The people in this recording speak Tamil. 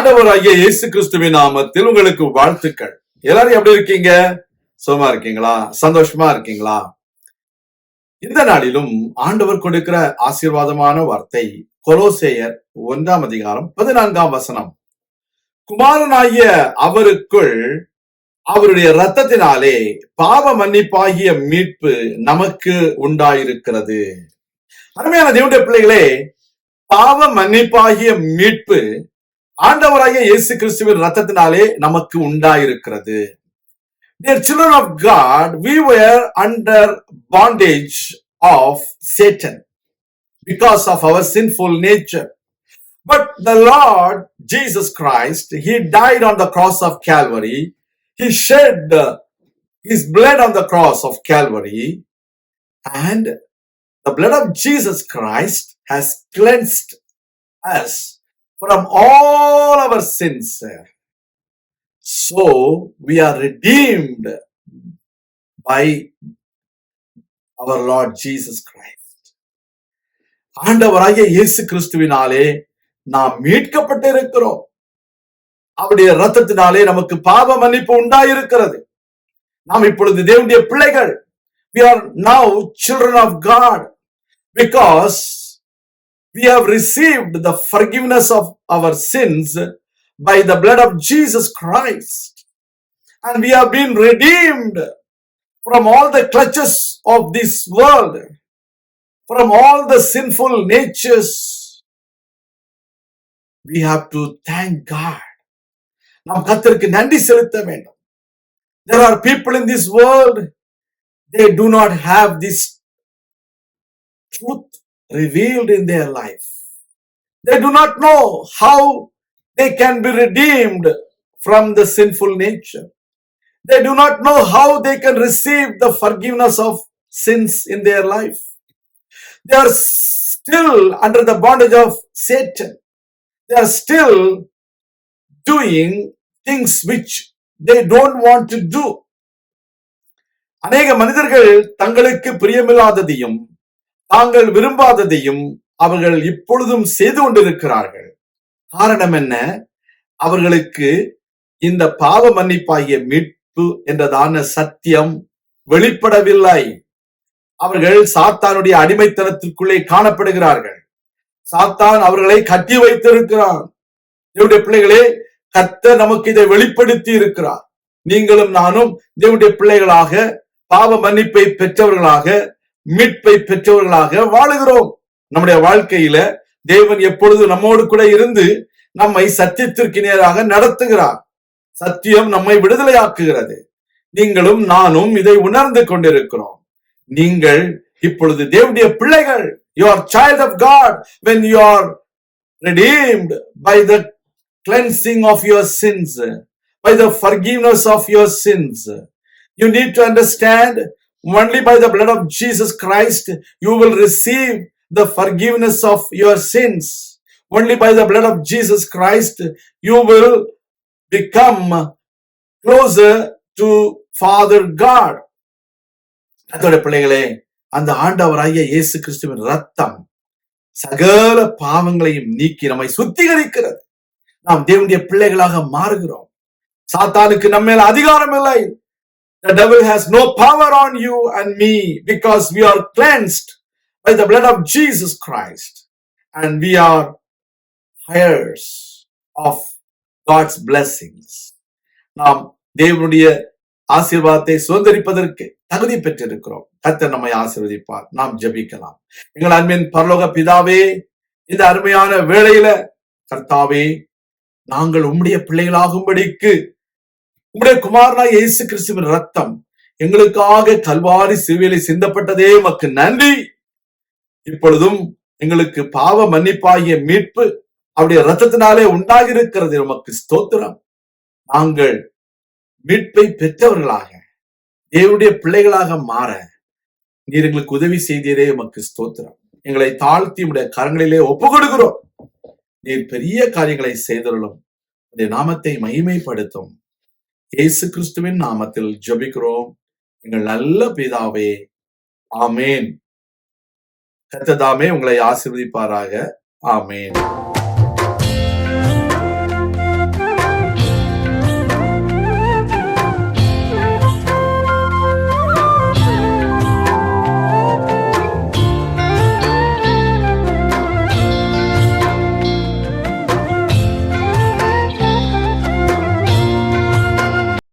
ஆண்டவராகிய இயேசு கிறிஸ்துவின் நாமத்தில் உங்களுக்கு வாழ்த்துக்கள். எல்லாரும் எப்படி இருக்கீங்க? சுகமா இருக்கீங்களா? சந்தோஷமா இருக்கீங்களா? இந்த நாளிலும் ஆண்டவர் கொடுக்கிற ஆசீர்வாதமான வார்த்தை கொலோசேயர் 1:14. குமாரனாகிய அவருக்குள் அவருடைய இரத்தத்தினாலே பாவ மன்னிப்பாகிய மீட்பு நமக்கு உண்டாயிருக்கிறது. அருமையான தேவனுடைய பிள்ளைகளே, பாவ மன்னிப்பாகிய மீட்பு ஆண்டவராகிய இயேசு கிறிஸ்துவின் இரத்தத்தினாலே நமக்கு உண்டாயிருக்கிறது. Dear children of God, we were under bondage of Satan because of our sinful nature. But the Lord Jesus Christ, He died on the cross of Calvary. He shed His blood on the cross of Calvary, and the blood of Jesus Christ has cleansed us from all our sins. So we are redeemed by our Lord Jesus Christ. ஆண்டவராகிய இயேசு கிறிஸ்துவினாலே நாம் மீட்கப்பட்டிருக்கிறோம். அவருடைய இரத்தத்தினாலே நமக்கு பாவ மன்னிப்பு உண்டாயிருக்கிறது. நாம் இப்பொழுது தேவனுடைய பிள்ளைகள். We are now children of God because we have received the forgiveness of our sins by the blood of Jesus Christ. And we have been redeemed from all the clutches of this world, from all the sinful natures. We have to thank God. நாம் கர்த்தருக்கு நன்றி செலுத்த வேண்டும். There are people in this world, they do not have this truth revealed in their life. They do not know how they can be redeemed from the sinful nature. They do not know how they can receive the forgiveness of sins in their life. They are still under the bondage of Satan. They are still doing things which they don't want to do. அநேக மனிதர்கள் தங்களுக்கு பிரியமில்லாததையும் தாங்கள் விரும்பாததையும் அவர்கள் இப்பொழுதும் செய்து கொண்டிருக்கிறார்கள். காரணம் என்ன? அவர்களுக்கு இந்த பாவ மன்னிப்பாகிய மீட்பு என்றதான சத்தியம் வெளிப்படவில்லை. அவர்கள் சாத்தானுடைய அடிமைத்தனத்திற்குள்ளே காணப்படுகிறார்கள். சாத்தான் அவர்களை கட்டி வைத்திருக்கிறான். தேவனுடைய பிள்ளைகளே, கர்த்தர் நமக்கு இதை வெளிப்படுத்தி இருக்கிறார். நீங்களும் நானும் தேவனுடைய பிள்ளைகளாக பாவ மன்னிப்பை பெற்றவர்களாக மீட்பை பெற்றவர்களாக வாழுகிறோம். நம்முடைய வாழ்க்கையில தேவன் எப்பொழுது நம்மோடு கூட இருந்து நம்மை சத்தியத்திற்கு நேராக நடத்துகிறார். சத்தியம் நம்மை விடுதலையாக்குகிறது. நீங்களும் நானும் இதை உணர்ந்து கொண்டிருக்கிறோம். நீங்கள் இப்பொழுது தேவனுடைய பிள்ளைகள். You are child of God when you are redeemed by the cleansing of your sins, by the forgiveness of your sins. You need to understand, only by the blood of Jesus Christ you will receive the forgiveness of your sins. Only by the blood of Jesus Christ you will become closer to Father God. அதோட பிள்ளைகளே, அந்த ஆண்டவராகிய இயேசு கிறிஸ்துவின் இரத்தம் சகல பாவங்களையும் நீக்கி நம்மை சுத்திகரிக்கிறது. நாம் தேவனுடைய பிள்ளைகளாக மாறுகிறோம். சாத்தானுக்கு நம்ம மேல அதிகாரம் இல்லை. The devil has no power on you and me because we are cleansed by the blood of Jesus Christ, and we are heirs of God's blessings. நாம் தேவனுடைய ஆசீர்வாதத்தை சுதந்தரிப்பதற்கு தகுதி பெற்றிருக்கிறோம். கர்த்தர் நம்மை ஆசீர்வதிப்பார். நாம் ஜெபிக்கலாம். எங்கள் அன்பின் பரலோக பிதாவே, இந்த அருமையான வேளையில கர்த்தாவே, நாங்கள் உம்முடைய பிள்ளைகளாகும்படிக்கு உம்முடைய குமாரனாகிய இயேசு கிறிஸ்துவின் இரத்தம் எங்களுக்காக கல்வாரி சிலுவையிலே சிந்தப்பட்டதே உமக்கு நன்றி. இப்பொழுதும் எங்களுக்கு பாவ மன்னிப்பாகிய மீட்பு அவருடைய இரத்தத்தினாலே உண்டாகியிருக்கிறது. உமக்கு ஸ்தோத்திரம். நாங்கள் மீட்பை பெற்றவர்களாக தேவனுடைய பிள்ளைகளாக மாற நீர் எங்களுக்கு உதவி செய்தீரே, உமக்கு ஸ்தோத்திரம். எங்களை தாழ்த்தி உடைய கரங்களிலே ஒப்பு கொடுக்கிறோம். நீர் பெரிய காரியங்களை செய்தருளும். உடைய நாமத்தை மகிமைப்படுத்தும். இயேசு கிறிஸ்துவின் நாமத்தில் ஜெபிக்கிறோம் எங்கள் நல்ல பிதாவே, ஆமேன். கர்த்தர் தாமே உங்களை ஆசீர்வதிப்பாராக. ஆமேன்.